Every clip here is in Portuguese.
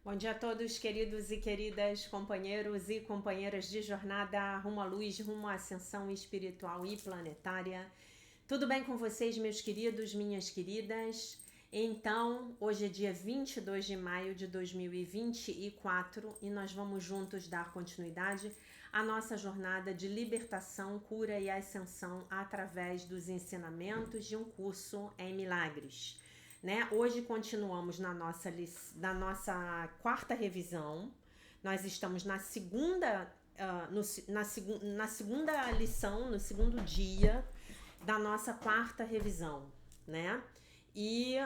Bom dia a todos, queridos e queridas, companheiros e companheiras de jornada rumo à luz, rumo à ascensão espiritual e planetária. Tudo bem com vocês, meus queridos, minhas queridas? Então, hoje é dia 22 de maio de 2024 e nós vamos juntos dar continuidade à nossa jornada de libertação, cura e ascensão através dos ensinamentos de um curso em milagres. Né? Hoje continuamos na nossa quarta revisão. Nós estamos na segunda, na segunda lição, no segundo dia da nossa quarta revisão, né? E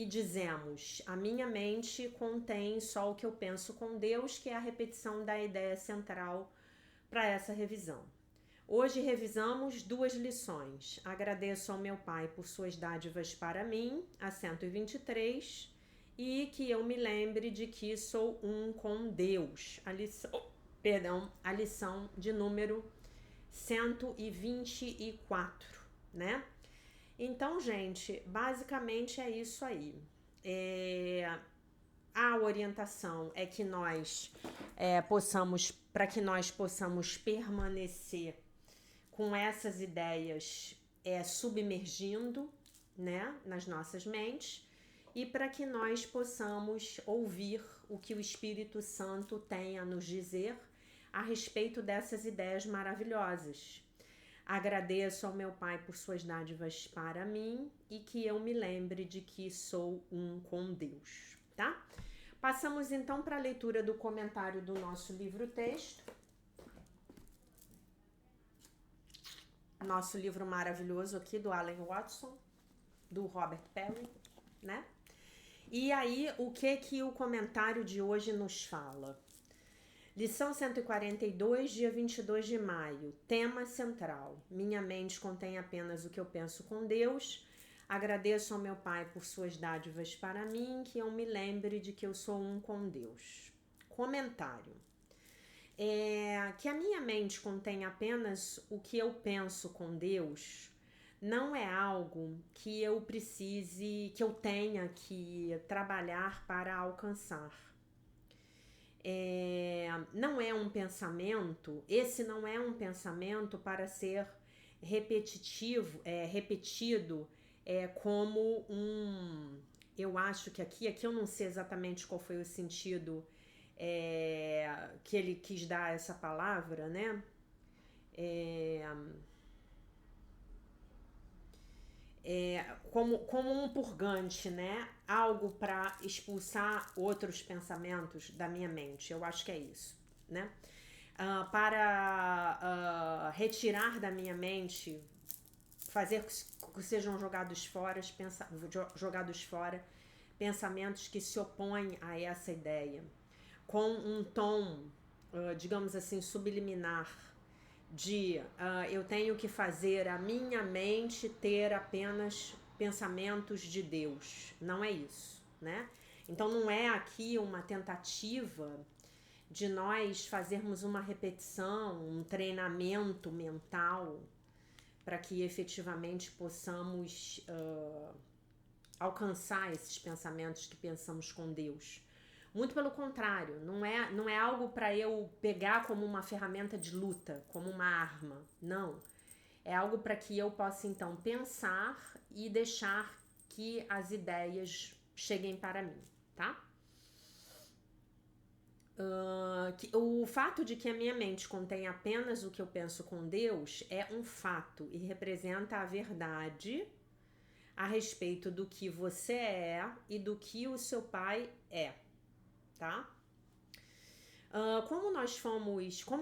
dizemos: a minha mente contém só o que eu penso com Deus, que é a repetição da ideia central para essa revisão. Hoje revisamos duas lições. Agradeço ao meu Pai por suas dádivas para mim, a 123, e que eu me lembre de que sou um com Deus. A lição de número 124, né? Então, gente, basicamente é isso aí. A orientação é que nós para que nós possamos permanecer com essas ideias submergindo, né, nas nossas mentes, e para que nós possamos ouvir o que o Espírito Santo tem a nos dizer a respeito dessas ideias maravilhosas. Agradeço ao meu Pai por suas dádivas para mim e que eu me lembre de que sou um com Deus, tá? Passamos então para a leitura do comentário do nosso livro-texto. Nosso livro maravilhoso aqui do Alan Watson, do Robert Perry, né? E aí, o que o comentário de hoje nos fala? Lição 142, dia 22 de maio. Tema central. Minha mente contém apenas o que eu penso com Deus. Agradeço ao meu Pai por suas dádivas para mim, que eu me lembre de que eu sou um com Deus. Comentário. Que a minha mente contém apenas o que eu penso com Deus não é algo que eu precise, que eu tenha que trabalhar para alcançar. Não é um pensamento, esse não é um pensamento para ser repetido como um. Eu acho que aqui eu não sei exatamente qual foi o sentido que ele quis dar essa palavra, né? Como um purgante, né? Algo para expulsar outros pensamentos da minha mente. Eu acho que é isso, né? Para retirar da minha mente, fazer que sejam jogados fora pensamentos que se opõem a essa ideia, com um tom, digamos assim, subliminar, de eu tenho que fazer a minha mente ter apenas pensamentos de Deus. Não é isso, né? Então não é aqui uma tentativa de nós fazermos uma repetição, um treinamento mental para que efetivamente possamos alcançar esses pensamentos que pensamos com Deus. Muito pelo contrário, não é algo para eu pegar como uma ferramenta de luta, como uma arma. Não. É algo para que eu possa então pensar e deixar que as ideias cheguem para mim, tá? O fato de que a minha mente contém apenas o que eu penso com Deus é um fato e representa a verdade a respeito do que você é e do que o seu pai é, tá? Como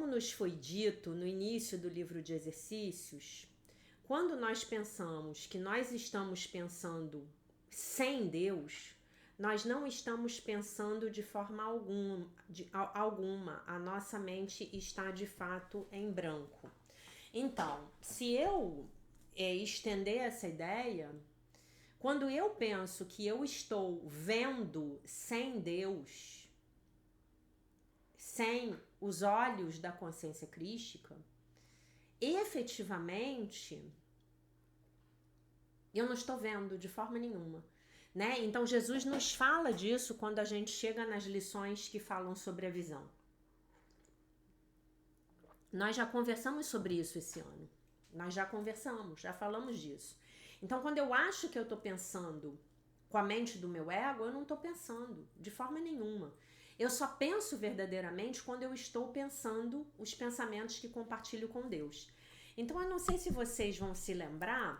nos foi dito no início do livro de exercícios, quando nós pensamos que nós estamos pensando sem Deus, nós não estamos pensando de forma alguma. A nossa mente está de fato em branco. Então, se eu estender essa ideia, quando eu penso que eu estou vendo sem Deus, sem os olhos da consciência crística, efetivamente eu não estou vendo de forma nenhuma. né? Então Jesus nos fala disso quando a gente chega nas lições que falam sobre a visão. Nós já conversamos sobre isso esse ano. Nós já conversamos, já falamos disso. Então, quando eu acho que eu tô pensando com a mente do meu ego, eu não tô pensando de forma nenhuma. Eu só penso verdadeiramente quando eu estou pensando os pensamentos que compartilho com Deus. Então, eu não sei se vocês vão se lembrar,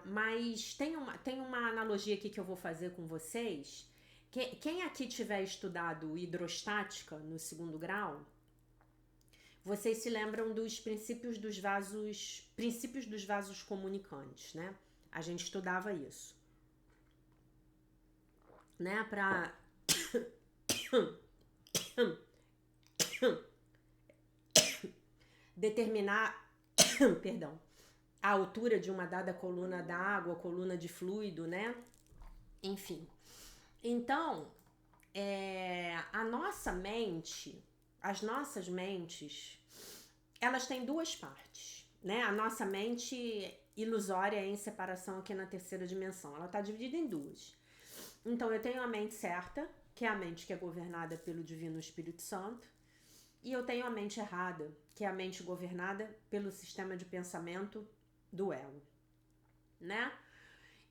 mas tem uma analogia aqui que eu vou fazer com vocês. Quem aqui tiver estudado hidrostática no 2º grau, vocês se lembram dos princípios dos vasos comunicantes, né? A gente estudava isso, né? Para determinar, perdão, a altura de uma dada coluna d'água, coluna de fluido, né? Enfim. Então, a nossa mente, as nossas mentes, elas têm 2 partes, né? A nossa mente ilusória em separação aqui na 3ª dimensão, ela está dividida em 2. Então, eu tenho a mente certa, que é a mente que é governada pelo Divino Espírito Santo, e eu tenho a mente errada, que é a mente governada pelo sistema de pensamento do ego, né?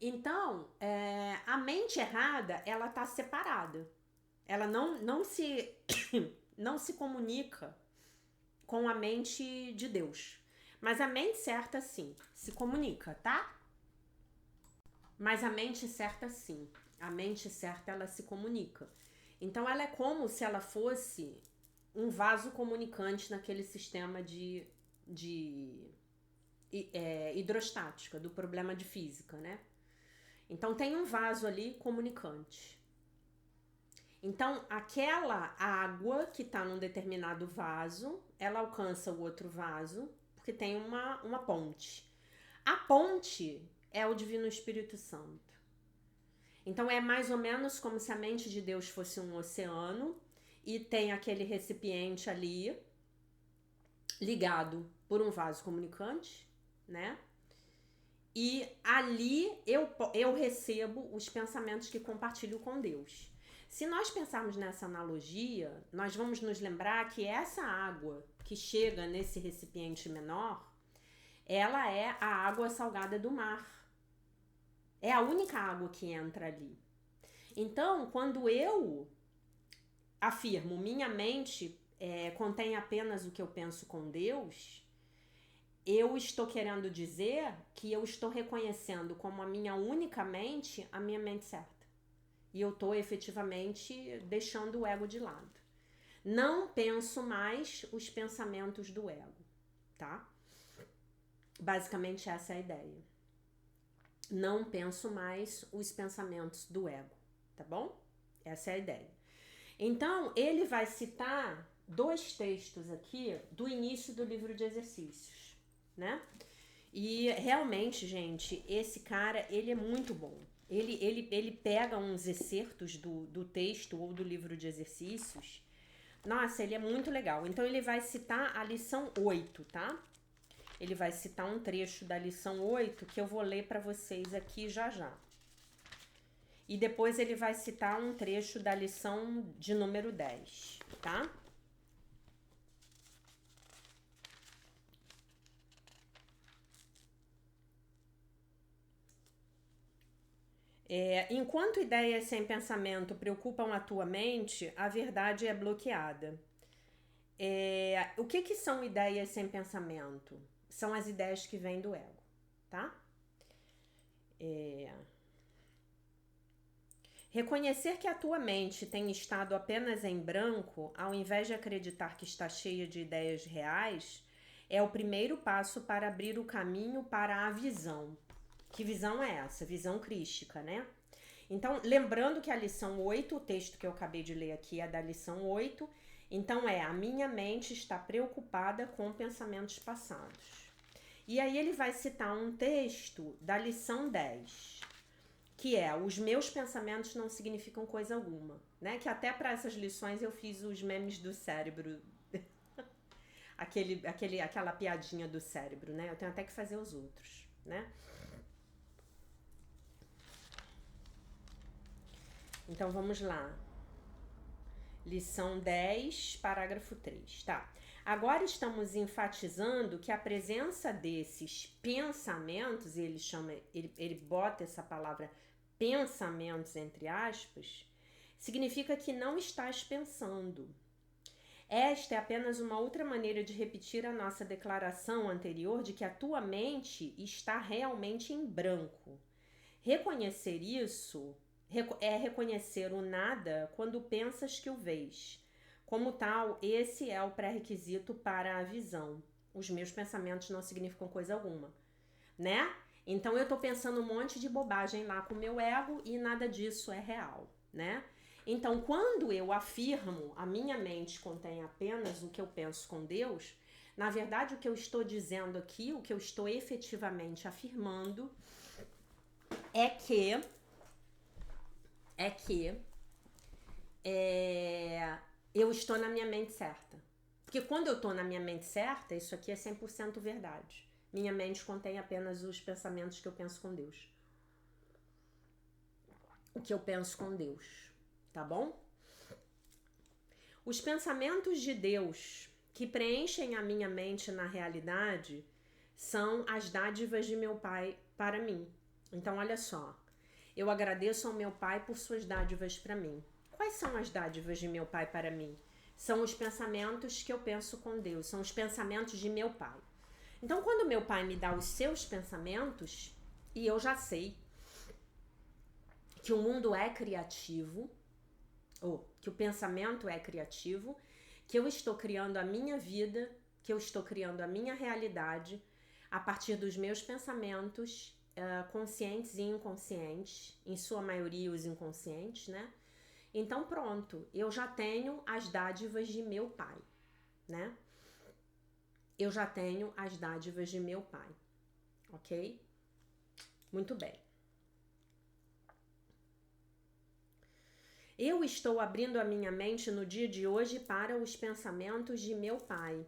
Então, a mente errada, ela tá separada. Ela não se comunica com a mente de Deus. Mas a mente certa, sim, se comunica, tá? Mas a mente certa, sim. A mente certa, ela se comunica. Então, ela é como se ela fosse um vaso comunicante naquele sistema de hidrostática, do problema de física, né? Então, tem um vaso ali comunicante. Então, aquela água que está num determinado vaso, ela alcança o outro vaso, porque tem uma ponte. A ponte é o Divino Espírito Santo. Então, é mais ou menos como se a mente de Deus fosse um oceano e tem aquele recipiente ali ligado por um vaso comunicante, né? E ali eu recebo os pensamentos que compartilho com Deus. Se nós pensarmos nessa analogia, nós vamos nos lembrar que essa água que chega nesse recipiente menor, ela é a água salgada do mar. É a única água que entra ali. Então, quando eu afirmo, minha mente contém apenas o que eu penso com Deus, eu estou querendo dizer que eu estou reconhecendo como a minha única mente, a minha mente certa. E eu estou efetivamente deixando o ego de lado. Não penso mais os pensamentos do ego, tá? Basicamente essa é a ideia. Não penso mais os pensamentos do ego, tá bom? Essa é a ideia. Então, ele vai citar 2 textos aqui do início do livro de exercícios, né? E realmente, gente, esse cara, ele é muito bom. Ele pega uns excertos do texto ou do livro de exercícios. Nossa, ele é muito legal. Então, ele vai citar a lição 8, tá? Ele vai citar um trecho da lição 8 que eu vou ler para vocês aqui já já. E depois ele vai citar um trecho da lição de número 10, tá? Enquanto ideias sem pensamento preocupam a tua mente, a verdade é bloqueada. O que são ideias sem pensamento? São as ideias que vêm do ego, tá? Reconhecer que a tua mente tem estado apenas em branco, ao invés de acreditar que está cheia de ideias reais, é o primeiro passo para abrir o caminho para a visão. Que visão é essa? Visão crística, né? Então, lembrando que a lição 8, o texto que eu acabei de ler aqui é da lição 8, então a minha mente está preocupada com pensamentos passados. E aí ele vai citar um texto da lição 10, que é: os meus pensamentos não significam coisa alguma, né? Que até para essas lições eu fiz os memes do cérebro, aquela piadinha do cérebro, né? Eu tenho até que fazer os outros, né? Então vamos lá. Lição 10, parágrafo 3, tá? Agora estamos enfatizando que a presença desses pensamentos, ele bota essa palavra pensamentos entre aspas, significa que não estás pensando. Esta é apenas uma outra maneira de repetir a nossa declaração anterior de que a tua mente está realmente em branco. Reconhecer isso é reconhecer o nada quando pensas que o vês. Como tal, esse é o pré-requisito para a visão. Os meus pensamentos não significam coisa alguma, né? Então eu tô pensando um monte de bobagem lá com o meu ego e nada disso é real, né? Então quando eu afirmo a minha mente contém apenas o que eu penso com Deus, na verdade o que eu estou dizendo aqui, o que eu estou efetivamente afirmando é que eu estou na minha mente certa. Porque quando eu estou na minha mente certa, isso aqui é 100% verdade. Minha mente contém apenas os pensamentos que eu penso com Deus. O que eu penso com Deus, tá bom? Os pensamentos de Deus que preenchem a minha mente na realidade são as dádivas de meu Pai para mim. Então, olha só. Eu agradeço ao meu Pai por suas dádivas para mim. Quais são as dádivas de meu Pai para mim? São os pensamentos que eu penso com Deus, são os pensamentos de meu Pai. Então, quando meu Pai me dá os seus pensamentos, e eu já sei que o mundo é criativo, ou que o pensamento é criativo, que eu estou criando a minha vida, que eu estou criando a minha realidade a partir dos meus pensamentos conscientes e inconscientes, em sua maioria os inconscientes, né? Então pronto, eu já tenho as dádivas de meu Pai, né? Eu já tenho as dádivas de meu Pai, ok? Muito bem. Eu estou abrindo a minha mente no dia de hoje para os pensamentos de meu Pai.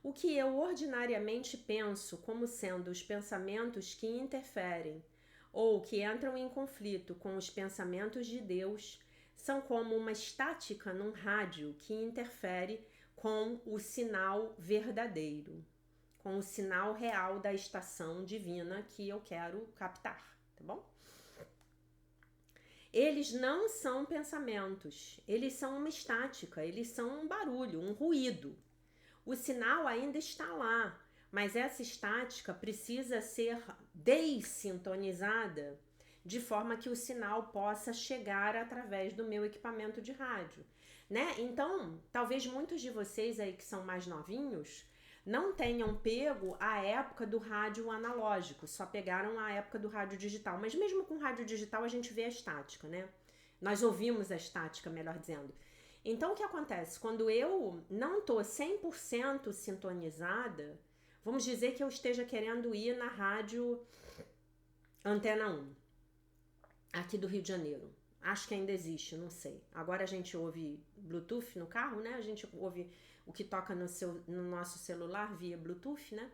O que eu ordinariamente penso como sendo os pensamentos que interferem ou que entram em conflito com os pensamentos de Deus são como uma estática num rádio que interfere com o sinal verdadeiro, com o sinal real da estação divina que eu quero captar, tá bom? Eles não são pensamentos, eles são uma estática, eles são um barulho, um ruído. O sinal ainda está lá, mas essa estática precisa ser dessintonizada de forma que o sinal possa chegar através do meu equipamento de rádio, né? Então, talvez muitos de vocês aí que são mais novinhos não tenham pego a época do rádio analógico, só pegaram a época do rádio digital. Mas mesmo com rádio digital a gente vê a estática, né? Nós ouvimos a estática, melhor dizendo. Então o que acontece? Quando eu não tô 100% sintonizada, vamos dizer que eu esteja querendo ir na rádio Antena 1, aqui do Rio de Janeiro. Acho que ainda existe, não sei. Agora a gente ouve Bluetooth no carro, né? A gente ouve o que toca no nosso celular via Bluetooth, né?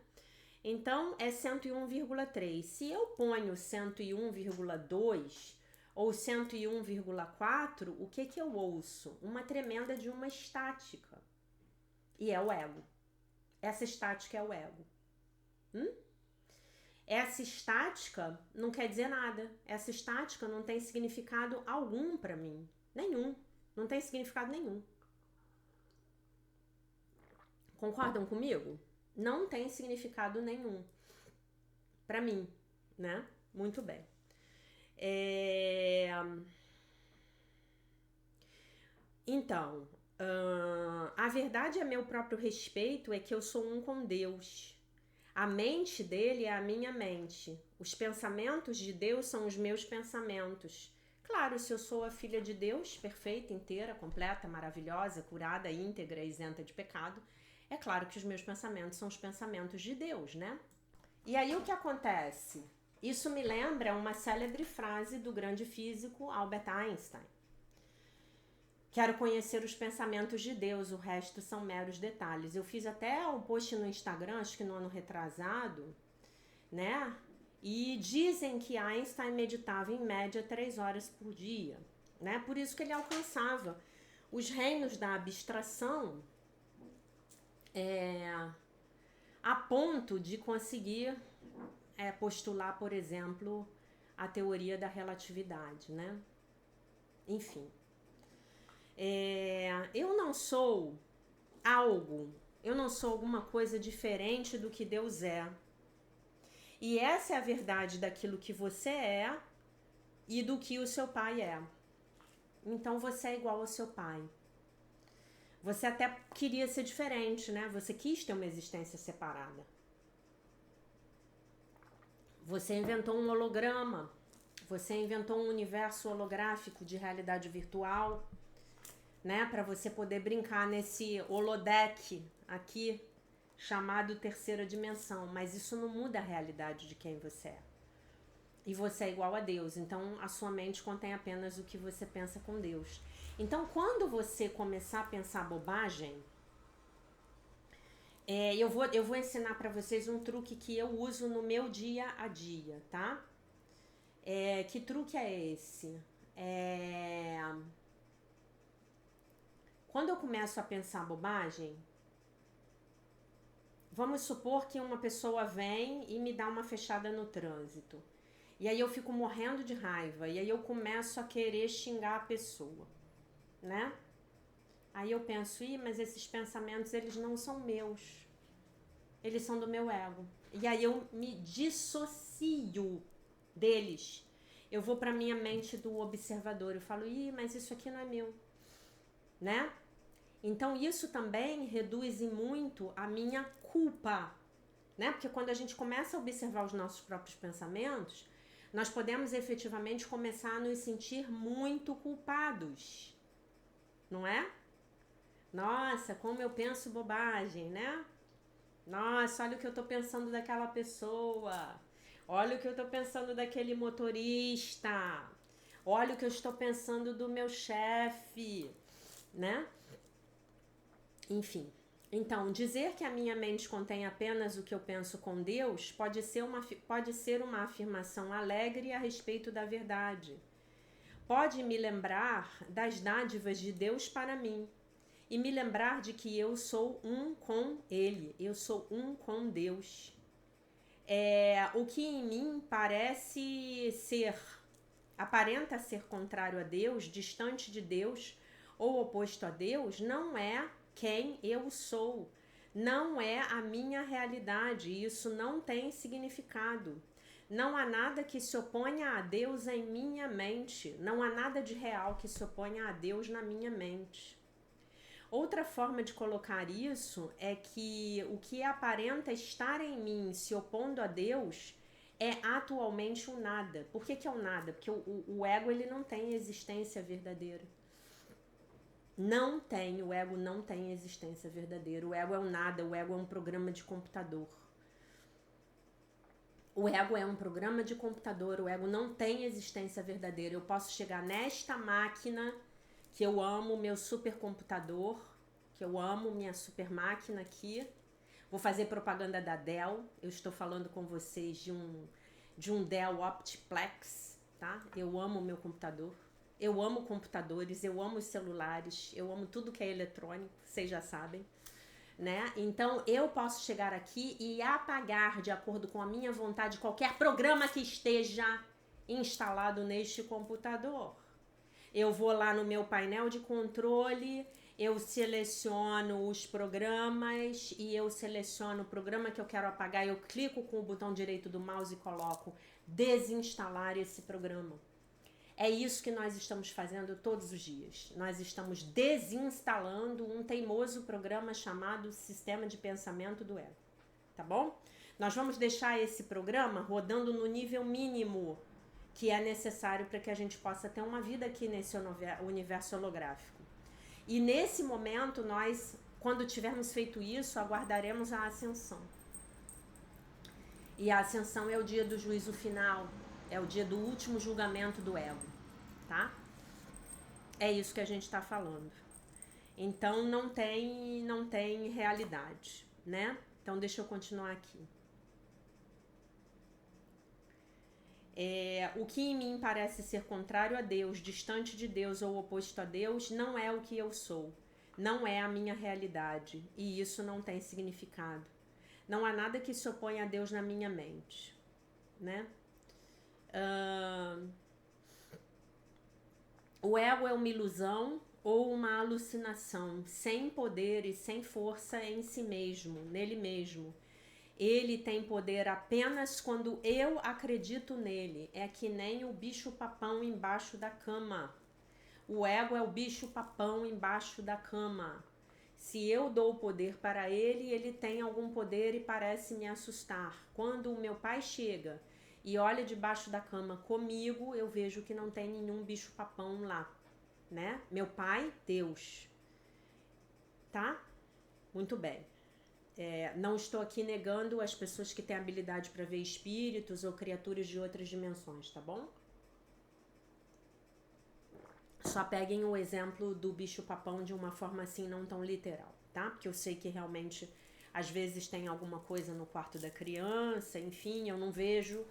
Então é 101,3. Se eu ponho 101,2 ou 101,4, o que eu ouço? Uma tremenda de uma estática. E é o ego. Essa estática é o ego. Essa estática não quer dizer nada. Essa estática não tem significado algum para mim. Nenhum. Não tem significado nenhum. Concordam comigo? Não tem significado nenhum para mim, né? Muito bem. Então, a verdade a meu próprio respeito é que eu sou um com Deus. A mente dele é a minha mente. Os pensamentos de Deus são os meus pensamentos. Claro, se eu sou a filha de Deus, perfeita, inteira, completa, maravilhosa, curada, íntegra, isenta de pecado, é claro que os meus pensamentos são os pensamentos de Deus, né? E aí o que acontece? Isso me lembra uma célebre frase do grande físico Albert Einstein. Quero conhecer os pensamentos de Deus, o resto são meros detalhes. Eu fiz até um post no Instagram, acho que no ano retrasado, né? E dizem que Einstein meditava em média 3 horas por dia. né? Por isso que ele alcançava os reinos da abstração a ponto de conseguir postular, por exemplo, a teoria da relatividade, né? Enfim, eu não sou algo, eu não sou alguma coisa diferente do que Deus é. E essa é a verdade daquilo que você é e do que o seu pai é. Então você é igual ao seu pai. Você até queria ser diferente, né? Você quis ter uma existência separada. Você inventou um holograma. Você inventou um universo holográfico de realidade virtual, né? Para você poder brincar nesse holodeck aqui, chamado terceira dimensão. Mas isso não muda a realidade de quem você é. E você é igual a Deus. Então, a sua mente contém apenas o que você pensa com Deus. Então, quando você começar a pensar bobagem, eu vou ensinar para vocês um truque que eu uso no meu dia a dia, tá? Que truque é esse? Quando eu começo a pensar bobagem, vamos supor que uma pessoa vem e me dá uma fechada no trânsito. E aí eu fico morrendo de raiva. E aí eu começo a querer xingar a pessoa, né? Aí eu penso, mas esses pensamentos, eles não são meus. Eles são do meu ego. E aí eu me dissocio deles. Eu vou pra minha mente do observador. Eu falo, mas isso aqui não é meu, né? Então isso também reduz muito a minha culpa, né? Porque quando a gente começa a observar os nossos próprios pensamentos, nós podemos efetivamente começar a nos sentir muito culpados, não é? Nossa, como eu penso bobagem, né? Nossa, olha o que eu tô pensando daquela pessoa. Olha o que eu tô pensando daquele motorista. Olha o que eu estou pensando do meu chefe, né? Enfim. Então, dizer que a minha mente contém apenas o que eu penso com Deus pode ser uma afirmação alegre a respeito da verdade. Pode me lembrar das dádivas de Deus para mim e me lembrar de que eu sou um com Ele, eu sou um com Deus. O que em mim aparenta ser contrário a Deus, distante de Deus ou oposto a Deus, não é quem eu sou, não é a minha realidade, isso não tem significado. Não há nada que se oponha a Deus em minha mente, não há nada de real que se oponha a Deus na minha mente. Outra forma de colocar isso é que o que aparenta estar em mim se opondo a Deus é atualmente um nada. Por que é um nada? Porque o ego ele não tem existência verdadeira. O ego não tem existência verdadeira. O ego é um nada, o ego é um programa de computador. O ego é um programa de computador, o ego não tem existência verdadeira. Eu posso chegar nesta máquina, que eu amo meu supercomputador, que eu amo minha super máquina aqui. Vou fazer propaganda da Dell. Eu estou falando com vocês de um Dell Optiplex, tá? Eu amo meu computador. Eu amo computadores, eu amo os celulares, eu amo tudo que é eletrônico, vocês já sabem, né? Então eu posso chegar aqui e apagar, de acordo com a minha vontade, qualquer programa que esteja instalado neste computador. Eu vou lá no meu painel de controle, eu seleciono os programas e eu seleciono o programa que eu quero apagar. Eu clico com o botão direito do mouse e coloco desinstalar esse programa. É isso que nós estamos fazendo todos os dias. Nós estamos desinstalando um teimoso programa chamado Sistema de Pensamento do Ego. Tá bom? Nós vamos deixar esse programa rodando no nível mínimo que é necessário para que a gente possa ter uma vida aqui nesse universo holográfico. E nesse momento, nós, quando tivermos feito isso, aguardaremos a ascensão. E a ascensão é o dia do juízo final, é o dia do último julgamento do ego, tá? É isso que a gente está falando. Então não tem realidade, né? Então deixa eu continuar aqui. O que em mim parece ser contrário a Deus, distante de Deus ou oposto a Deus, não é o que eu sou, não é a minha realidade, e isso não tem significado. Não há nada que se oponha a Deus na minha mente, né? O ego é uma ilusão ou uma alucinação, sem poder e sem força em si mesmo, nele mesmo. Ele tem poder apenas quando eu acredito nele. É que nem o bicho-papão embaixo da cama. O ego é o bicho-papão embaixo da cama. Se eu dou poder para ele, ele tem algum poder e parece me assustar. Quando o meu pai chega e olha debaixo da cama comigo, eu vejo que não tem nenhum bicho-papão lá, né? Meu pai, Deus. Tá? Muito bem. Não estou aqui negando as pessoas que têm habilidade para ver espíritos ou criaturas de outras dimensões, tá bom? Só peguem o exemplo do bicho-papão de uma forma assim não tão literal, tá? Porque eu sei que realmente às vezes tem alguma coisa no quarto da criança, enfim, eu não vejo.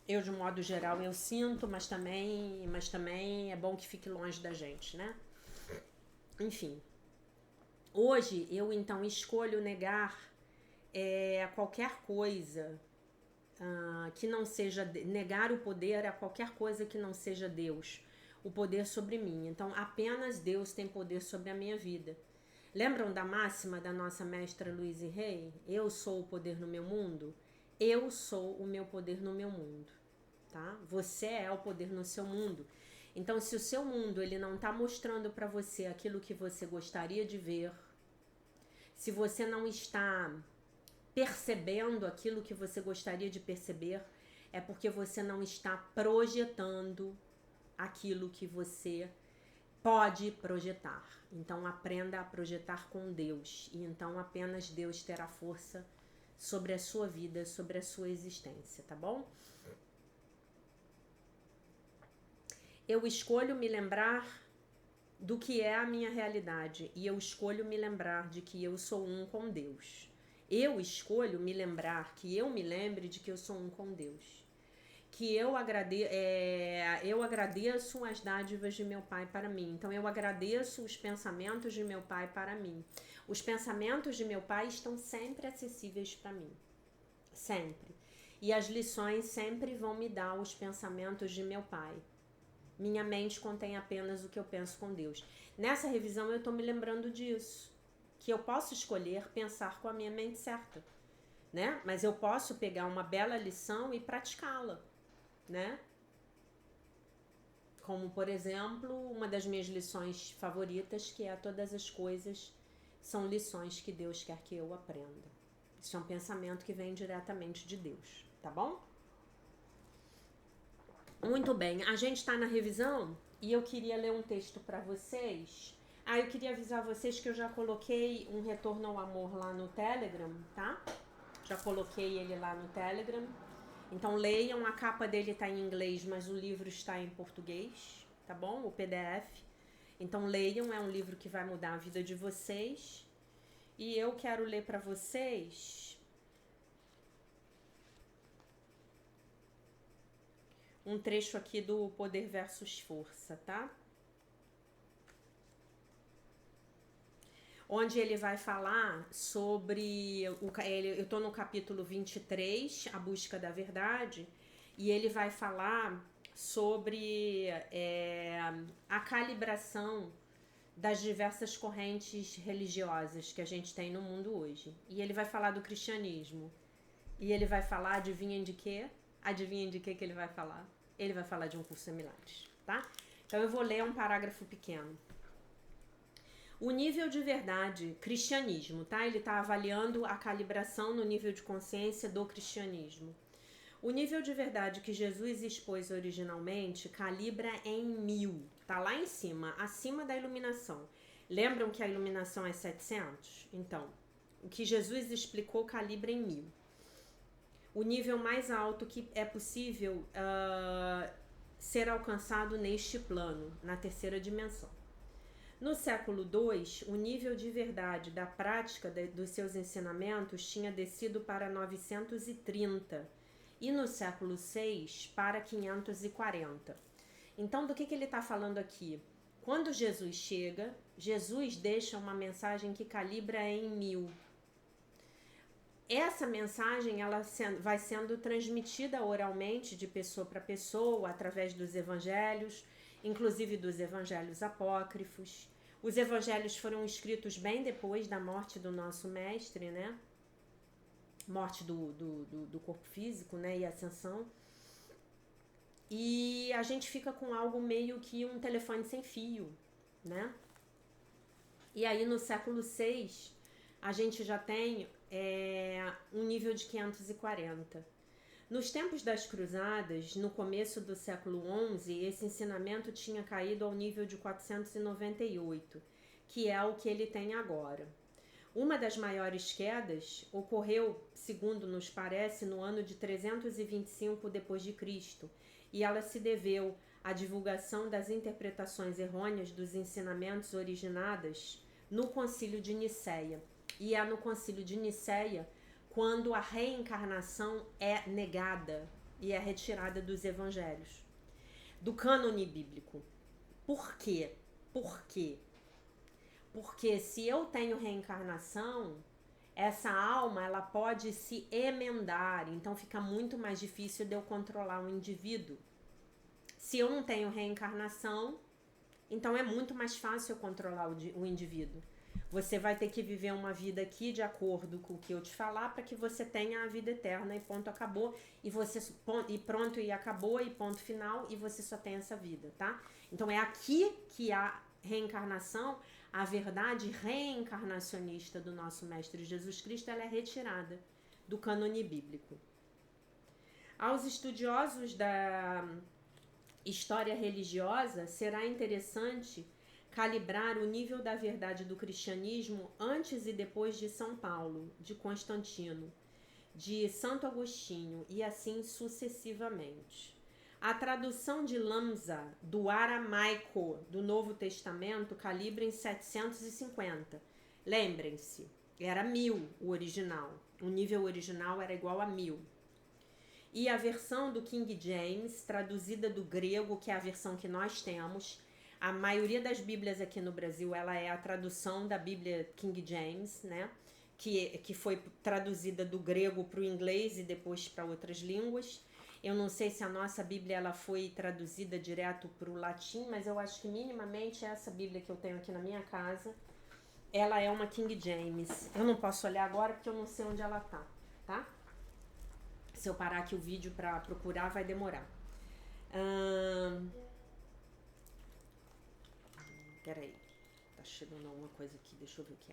Eu, de modo geral, eu sinto, mas também é bom que fique longe da gente, né? Enfim. Hoje, eu então escolho negar qualquer coisa que não seja... Negar o poder a qualquer coisa que não seja Deus. O poder sobre mim. Então, apenas Deus tem poder sobre a minha vida. Lembram da máxima da nossa mestra Louise Hay? Eu sou o poder no meu mundo? Eu sou o meu poder no meu mundo, tá? Você é o poder no seu mundo. Então, se o seu mundo ele não está mostrando para você aquilo que você gostaria de ver, se você não está percebendo aquilo que você gostaria de perceber, é porque você não está projetando aquilo que você pode projetar. Então, aprenda a projetar com Deus. E então, apenas Deus terá força sobre a sua vida, sobre a sua existência, tá bom? Eu escolho me lembrar do que é a minha realidade e eu escolho me lembrar de que eu sou um com Deus. Eu escolho me lembrar que eu me lembre de que eu sou um com Deus. Que eu agradeço as dádivas de meu Pai para mim. Então, eu agradeço os pensamentos de meu Pai para mim. Os pensamentos de meu Pai estão sempre acessíveis para mim. Sempre. E as lições sempre vão me dar os pensamentos de meu Pai. Minha mente contém apenas o que eu penso com Deus. Nessa revisão, eu estou me lembrando disso. Que eu posso escolher pensar com a minha mente certa, né? Mas eu posso pegar uma bela lição e praticá-la, né? Como, por exemplo, uma das minhas lições favoritas, que é: todas as coisas são lições que Deus quer que eu aprenda. Isso é um pensamento que vem diretamente de Deus, tá bom? Muito bem, a gente está na revisão e eu queria ler um texto para vocês. Eu queria avisar vocês que eu já coloquei um Retorno ao Amor lá no Telegram, tá? Já coloquei ele lá no Telegram. Então leiam, a capa dele está em inglês, mas o livro está em português, tá bom? O PDF. Então leiam, é um livro que vai mudar a vida de vocês. E eu quero ler para vocês um trecho aqui do Poder versus Força, tá? Onde ele vai falar sobre... eu tô no capítulo 23, A Busca da Verdade, e ele vai falar sobre a calibração das diversas correntes religiosas que a gente tem no mundo hoje. E ele vai falar do cristianismo. E ele vai falar, adivinhem de quê? Adivinhem de quê que ele vai falar? Ele vai falar de um curso de milagres, tá? Então eu vou ler um parágrafo pequeno. O nível de verdade, cristianismo, tá? Ele está avaliando a calibração no nível de consciência do cristianismo. O nível de verdade que Jesus expôs originalmente calibra em 1000, tá lá em cima, acima da iluminação. Lembram que a iluminação é 700? Então, o que Jesus explicou calibra em 1000. O nível mais alto que é possível ser alcançado neste plano, na terceira dimensão. No século II, o nível de verdade da prática dos seus ensinamentos tinha descido para 930 e no século VI para 540. Então, do que ele está falando aqui? Quando Jesus chega, Jesus deixa uma mensagem que calibra em 1000. Essa mensagem ela vai sendo transmitida oralmente de pessoa para pessoa, através dos evangelhos, inclusive dos evangelhos apócrifos. Os evangelhos foram escritos bem depois da morte do nosso mestre, né? Morte do corpo físico, né? E ascensão. E a gente fica com algo meio que um telefone sem fio, né? E aí no século VI a gente já tem um nível de 540. Nos tempos das cruzadas, no começo do século XI, esse ensinamento tinha caído ao nível de 498, que é o que ele tem agora. Uma das maiores quedas ocorreu, segundo nos parece, no ano de 325 d.C., e ela se deveu à divulgação das interpretações errôneas dos ensinamentos originadas no Concílio de Nicéia. E é no Concílio de Nicéia quando a reencarnação é negada e é retirada dos evangelhos, do cânone bíblico. Por quê? Porque se eu tenho reencarnação, essa alma ela pode se emendar, então fica muito mais difícil de eu controlar o indivíduo. Se eu não tenho reencarnação, então é muito mais fácil eu controlar o indivíduo. Você vai ter que viver uma vida aqui de acordo com o que eu te falar para que você tenha a vida eterna e ponto, acabou. E pronto, e acabou, e ponto final, e você só tem essa vida, tá? Então é aqui que a reencarnação, a verdade reencarnacionista do nosso Mestre Jesus Cristo, ela é retirada do cânone bíblico. Aos estudiosos da história religiosa, será interessante calibrar o nível da verdade do cristianismo antes e depois de São Paulo, de Constantino, de Santo Agostinho e assim sucessivamente. A tradução de Lamsa do aramaico do Novo Testamento calibra em 750. Lembrem-se, era 1000 o original. O nível original era igual a 1000. E a versão do King James, traduzida do grego, que é a versão que nós temos. A maioria das bíblias aqui no Brasil, ela é a tradução da Bíblia King James, né? Que foi traduzida do grego para o inglês e depois para outras línguas. Eu não sei se a nossa Bíblia ela foi traduzida direto para o latim, mas eu acho que minimamente essa Bíblia que eu tenho aqui na minha casa, ela é uma King James. Eu não posso olhar agora porque eu não sei onde ela tá? Se eu parar aqui o vídeo para procurar, vai demorar. Peraí, tá chegando alguma coisa aqui, deixa eu ver o que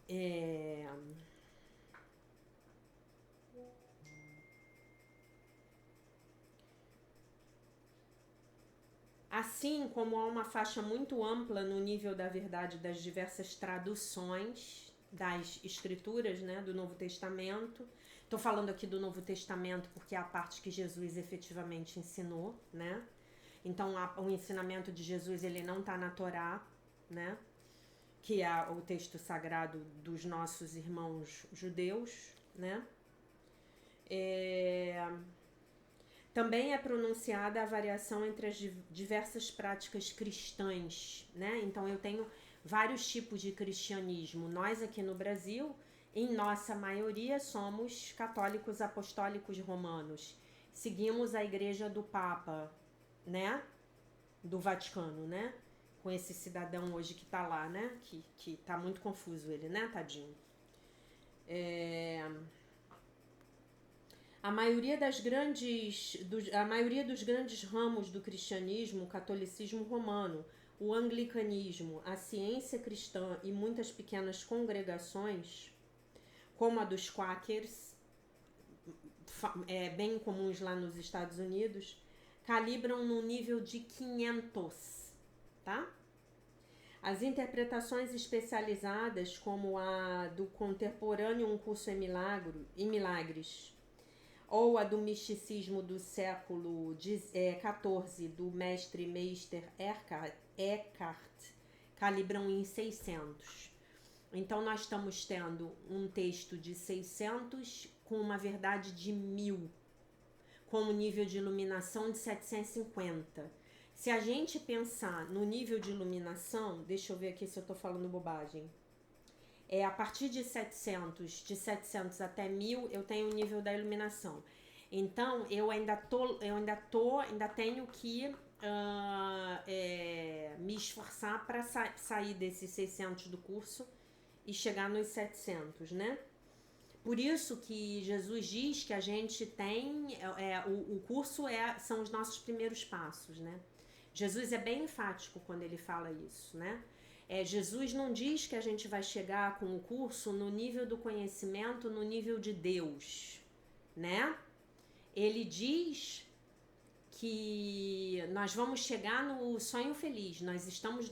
é. Assim como há uma faixa muito ampla no nível da verdade das diversas traduções das escrituras, né, do Novo Testamento. Estou falando aqui do Novo Testamento porque é a parte que Jesus efetivamente ensinou, né? Então, o ensinamento de Jesus, ele não está na Torá, né? Que é o texto sagrado dos nossos irmãos judeus, né? Também é pronunciada a variação entre as diversas práticas cristãs, né? Então, eu tenho vários tipos de cristianismo. Nós aqui no Brasil, em nossa maioria, somos católicos apostólicos romanos. Seguimos a igreja do Papa, né? Do Vaticano, né? Com esse cidadão hoje que tá lá, né? Que tá muito confuso ele, né, tadinho? A maioria dos grandes ramos do cristianismo, o catolicismo romano, o anglicanismo, a ciência cristã e muitas pequenas congregações, como a dos Quakers, bem comuns lá nos Estados Unidos, calibram no nível de 500, tá? As interpretações especializadas, como a do contemporâneo Um Curso em Milagres, ou a do misticismo do século XIV, do mestre Meister Eckhart, calibram em 600. Então, nós estamos tendo um texto de 600 com uma verdade de 1000, com um nível de iluminação de 750. Se a gente pensar no nível de iluminação, deixa eu ver aqui se eu tô falando bobagem. A partir de 700 até 1000, eu tenho o nível da iluminação. Então, eu ainda tenho que me esforçar para sair desses 600 do curso e chegar nos 700, né? Por isso que Jesus diz que a gente tem, o curso são os nossos primeiros passos, né? Jesus é bem enfático quando ele fala isso, né? Jesus não diz que a gente vai chegar com o curso no nível do conhecimento, no nível de Deus, né? Ele diz que nós vamos chegar no sonho feliz, nós estamos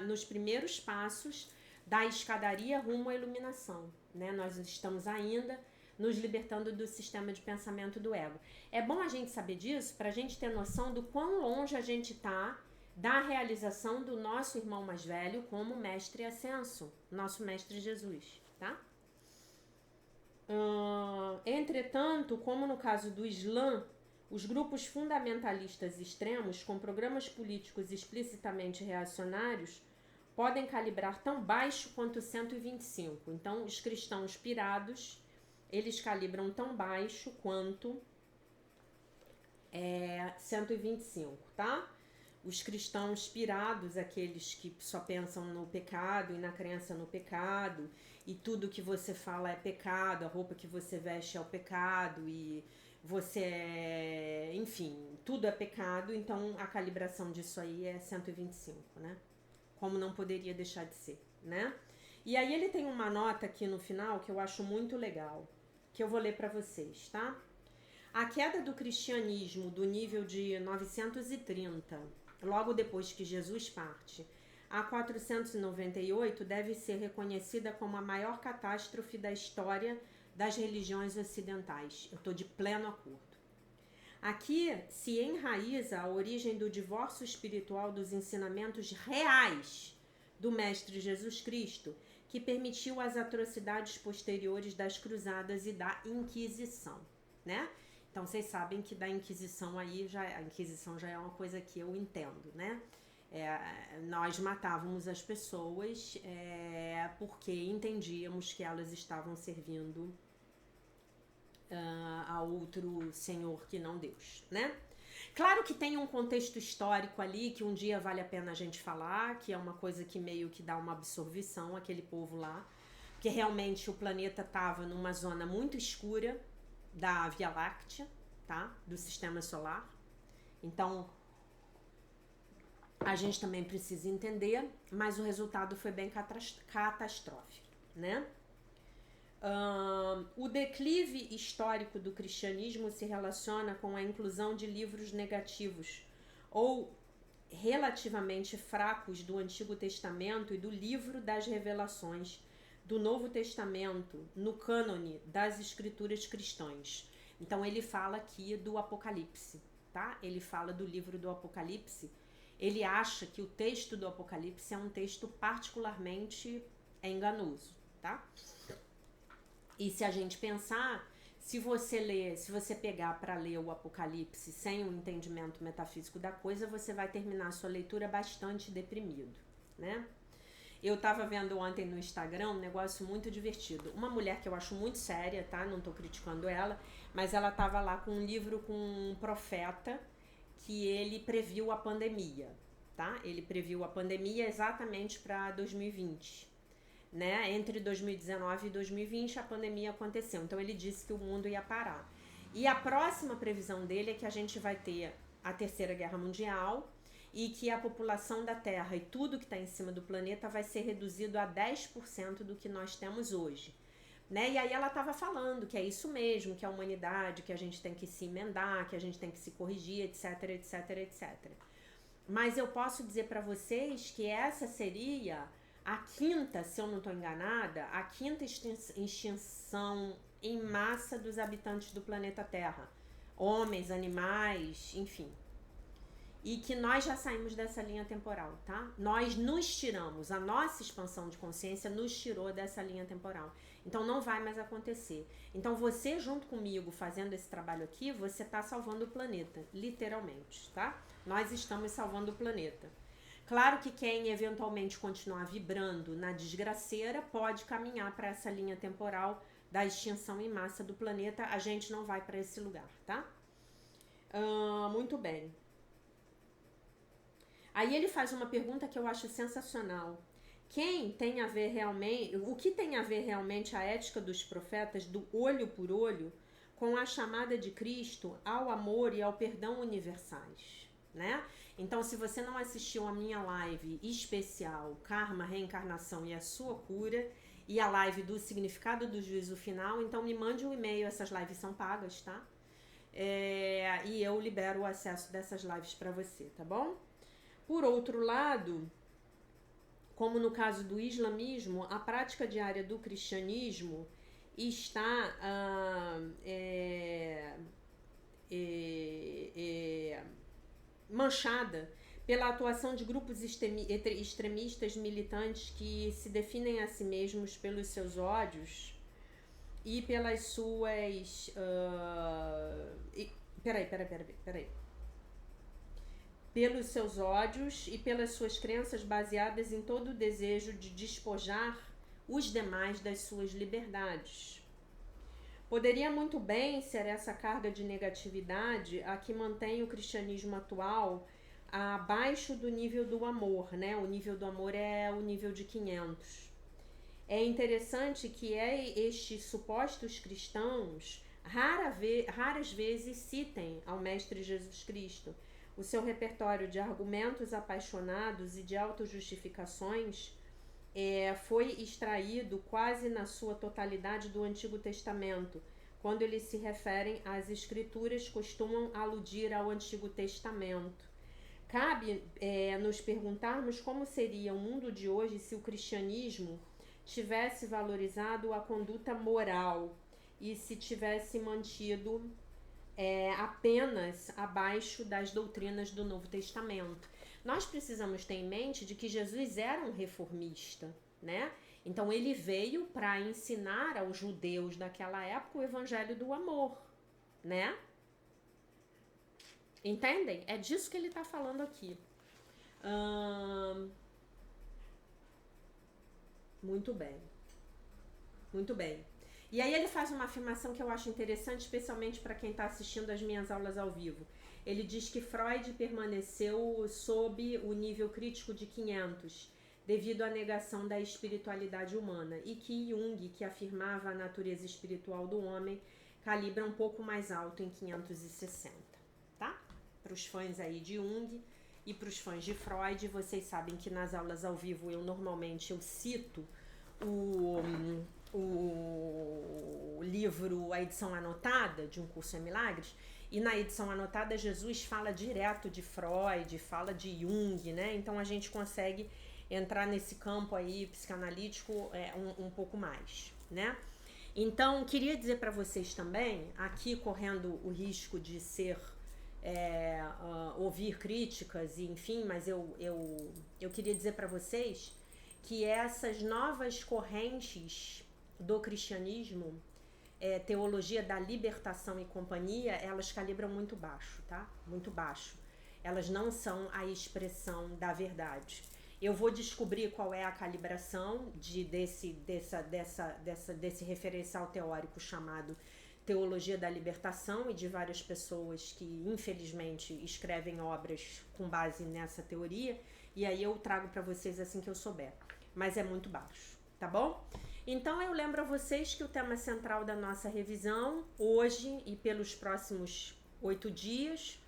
nos primeiros passos da escadaria rumo à iluminação, né? Nós estamos ainda nos libertando do sistema de pensamento do ego. É bom a gente saber disso para a gente ter noção do quão longe a gente está da realização do nosso irmão mais velho como mestre ascenso, nosso mestre Jesus, tá? Entretanto, como no caso do Islã, os grupos fundamentalistas extremos com programas políticos explicitamente reacionários podem calibrar tão baixo quanto 125. Então, os cristãos pirados, eles calibram tão baixo quanto 125, tá? Os cristãos pirados, aqueles que só pensam no pecado e na crença no pecado, e tudo que você fala é pecado, a roupa que você veste é o pecado, e você enfim, tudo é pecado, então a calibração disso aí é 125, né? Como não poderia deixar de ser, né? E aí ele tem uma nota aqui no final que eu acho muito legal, que eu vou ler para vocês, tá? A queda do cristianismo do nível de 930, logo depois que Jesus parte, a 498 deve ser reconhecida como a maior catástrofe da história das religiões ocidentais. Eu estou de pleno acordo. Aqui se enraiza a origem do divórcio espiritual dos ensinamentos reais do Mestre Jesus Cristo, que permitiu as atrocidades posteriores das cruzadas e da Inquisição, né? Então vocês sabem que da Inquisição aí, a Inquisição já é uma coisa que eu entendo, né? Nós matávamos as pessoas porque entendíamos que elas estavam servindo a outro senhor que não Deus, né? Claro que tem um contexto histórico ali que um dia vale a pena a gente falar, que é uma coisa que meio que dá uma absorvição aquele povo lá, porque realmente o planeta estava numa zona muito escura da Via Láctea, tá? Do sistema solar. Então a gente também precisa entender, mas o resultado foi bem catastrófico, né? O declive histórico do cristianismo se relaciona com a inclusão de livros negativos ou relativamente fracos do Antigo Testamento e do livro das Revelações do Novo Testamento no cânone das escrituras cristãs. Então ele fala aqui do Apocalipse, tá? Ele fala do livro do Apocalipse. Ele acha que o texto do Apocalipse é um texto particularmente enganoso, tá? E se a gente pensar, se você pegar para ler o Apocalipse sem um entendimento metafísico da coisa, você vai terminar a sua leitura bastante deprimido, né? Eu tava vendo ontem no Instagram um negócio muito divertido. Uma mulher que eu acho muito séria, tá? Não tô criticando ela, mas ela tava lá com um livro com um profeta que ele previu a pandemia, tá? Ele previu a pandemia exatamente para 2020. Né? Entre 2019 e 2020 a pandemia aconteceu, então ele disse que o mundo ia parar. E a próxima previsão dele é que a gente vai ter a Terceira Guerra Mundial e que a população da Terra e tudo que está em cima do planeta vai ser reduzido a 10% do que nós temos hoje. Né? E aí ela estava falando que é isso mesmo, que a humanidade, que a gente tem que se emendar, que a gente tem que se corrigir, etc, etc, etc. Mas eu posso dizer para vocês que essa seria a quinta, se eu não estou enganada, a quinta extinção em massa dos habitantes do planeta Terra. Homens, animais, enfim. e que nós já saímos dessa linha temporal, tá? Nós nos tiramos, a nossa expansão de consciência nos tirou dessa linha temporal. Então não vai mais acontecer. Então você junto comigo fazendo esse trabalho aqui, você está salvando o planeta, literalmente, tá? Nós estamos salvando o planeta. Claro que quem eventualmente continuar vibrando na desgraceira pode caminhar para essa linha temporal da extinção em massa do planeta. A gente não vai para esse lugar, tá? Muito bem. Aí ele faz uma pergunta que eu acho sensacional. Quem tem a ver realmente, o que tem a ver realmente a ética dos profetas do olho por olho com a chamada de Cristo ao amor e ao perdão universais, né? Então, se você não assistiu a minha live especial Karma, Reencarnação e a Sua Cura e a live do Significado do Juízo Final, então me mande um e-mail, essas lives são pagas, tá? E eu libero o acesso dessas lives para você, tá bom? Por outro lado, como no caso do islamismo, a prática diária do cristianismo está manchada pela atuação de grupos extremistas militantes que se definem a si mesmos pelos seus ódios e pelas suas... Peraí. Pelos seus ódios e pelas suas crenças baseadas em todo o desejo de despojar os demais das suas liberdades. Poderia muito bem ser essa carga de negatividade a que mantém o cristianismo atual abaixo do nível do amor, né? O nível do amor é o nível de 500. É interessante que estes supostos cristãos raras vezes citem ao Mestre Jesus Cristo. O seu repertório de argumentos apaixonados e de autojustificações foi extraído quase na sua totalidade do Antigo Testamento. Quando eles se referem às Escrituras, costumam aludir ao Antigo Testamento. Cabe nos perguntarmos como seria o mundo de hoje se o cristianismo tivesse valorizado a conduta moral e se tivesse mantido apenas abaixo das doutrinas do Novo Testamento. Nós precisamos ter em mente de que Jesus era um reformista, né? Então ele veio para ensinar aos judeus daquela época o evangelho do amor, né? Entendem? É disso que ele está falando aqui. Muito bem. Muito bem. E aí ele faz uma afirmação que eu acho interessante, especialmente para quem está assistindo as minhas aulas ao vivo. Ele diz que Freud permaneceu sob o nível crítico de 500, devido à negação da espiritualidade humana, e que Jung, que afirmava a natureza espiritual do homem, calibra um pouco mais alto em 560, tá? Para os fãs aí de Jung e para os fãs de Freud, vocês sabem que nas aulas ao vivo eu cito o livro, a edição anotada de Um Curso em Milagres, e na edição anotada Jesus fala direto de Freud, fala de Jung, né? Então a gente consegue entrar nesse campo aí psicanalítico um pouco mais, né? Então queria dizer para vocês também, aqui correndo o risco de ser ouvir críticas e enfim, mas eu queria dizer para vocês que essas novas correntes do cristianismo, teologia da libertação e companhia, elas calibram muito baixo, tá? Muito baixo. Elas não são a expressão da verdade. Eu vou descobrir qual é a calibração desse referencial teórico chamado Teologia da Libertação, e de várias pessoas que infelizmente escrevem obras com base nessa teoria, e aí eu trago para vocês assim que eu souber. Mas é muito baixo, tá bom? Então eu lembro a vocês que o tema central da nossa revisão, hoje e pelos próximos 8 dias,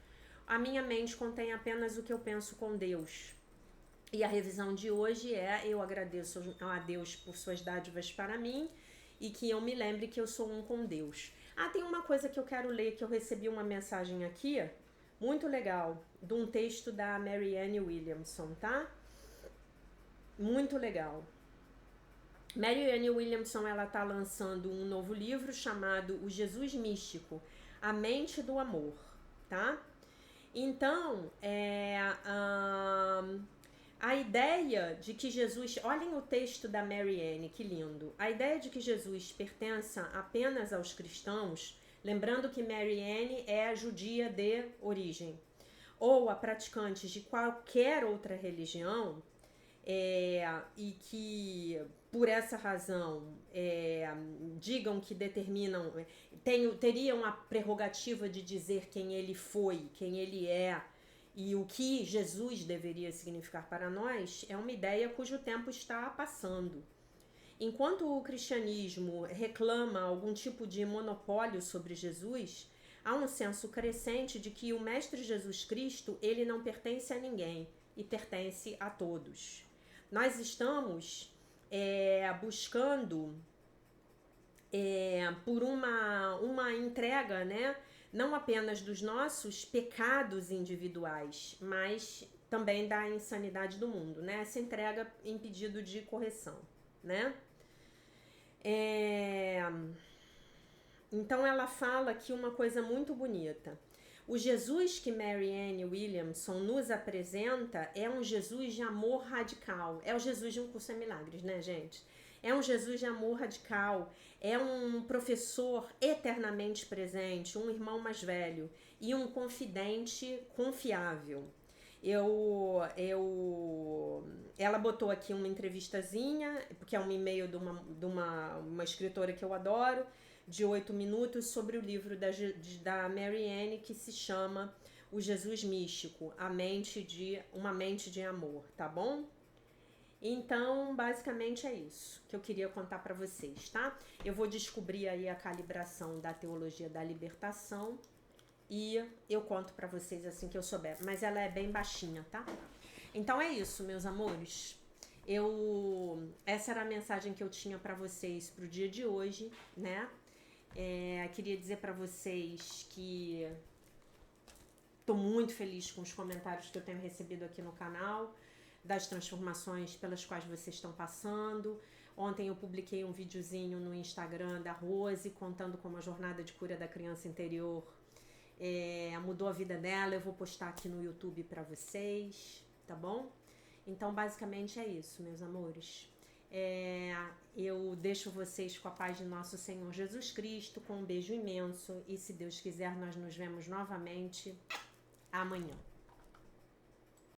a minha mente contém apenas o que eu penso com Deus. E a revisão de hoje eu agradeço a Deus por suas dádivas para mim e que eu me lembre que eu sou um com Deus. Tem uma coisa que eu quero ler, que eu recebi uma mensagem aqui, muito legal, de um texto da Marianne Williamson, tá? Muito legal. Marianne Williamson, ela tá lançando um novo livro chamado O Jesus Místico, A Mente do Amor, tá? Então, a ideia de que Jesus... Olhem o texto da Mary Ann, que lindo. A ideia de que Jesus pertença apenas aos cristãos, lembrando que Mary Ann é judia de origem, ou a praticantes de qualquer outra religião, e que por essa razão digam que determinam, teriam a prerrogativa de dizer quem ele foi, quem ele é e o que Jesus deveria significar para nós, é uma ideia cujo tempo está passando. Enquanto o cristianismo reclama algum tipo de monopólio sobre Jesus, há um senso crescente de que o Mestre Jesus Cristo, ele não pertence a ninguém e pertence a todos. Nós estamos buscando por uma entrega, né? Não apenas dos nossos pecados individuais, mas também da insanidade do mundo, né? Essa entrega em pedido de correção, né? Então ela fala aqui uma coisa muito bonita. O Jesus que Mary Ann Williamson nos apresenta é um Jesus de amor radical. É o Jesus de Um Curso em Milagres, né, gente? É um Jesus de amor radical. É um professor eternamente presente, um irmão mais velho e um confidente confiável. Ela botou aqui uma entrevistazinha, porque é um e-mail de uma escritora que eu adoro, de 8 minutos, sobre o livro da Mary Ann, que se chama O Jesus Místico, uma mente de amor, tá bom? Então, basicamente é isso que eu queria contar para vocês, tá? Eu vou descobrir aí a calibração da teologia da libertação e eu conto para vocês assim que eu souber, mas ela é bem baixinha, tá? Então é isso, meus amores. Essa era a mensagem que eu tinha para vocês pro dia de hoje, né? Queria dizer para vocês que estou muito feliz com os comentários que eu tenho recebido aqui no canal, das transformações pelas quais vocês estão passando. Ontem eu publiquei um videozinho no Instagram da Rose, contando como a jornada de cura da criança interior mudou a vida dela. Eu vou postar aqui no YouTube para vocês, tá bom? Então, basicamente é isso, meus amores. Eu deixo vocês com a paz de nosso Senhor Jesus Cristo, com um beijo imenso, e se Deus quiser, nós nos vemos novamente amanhã.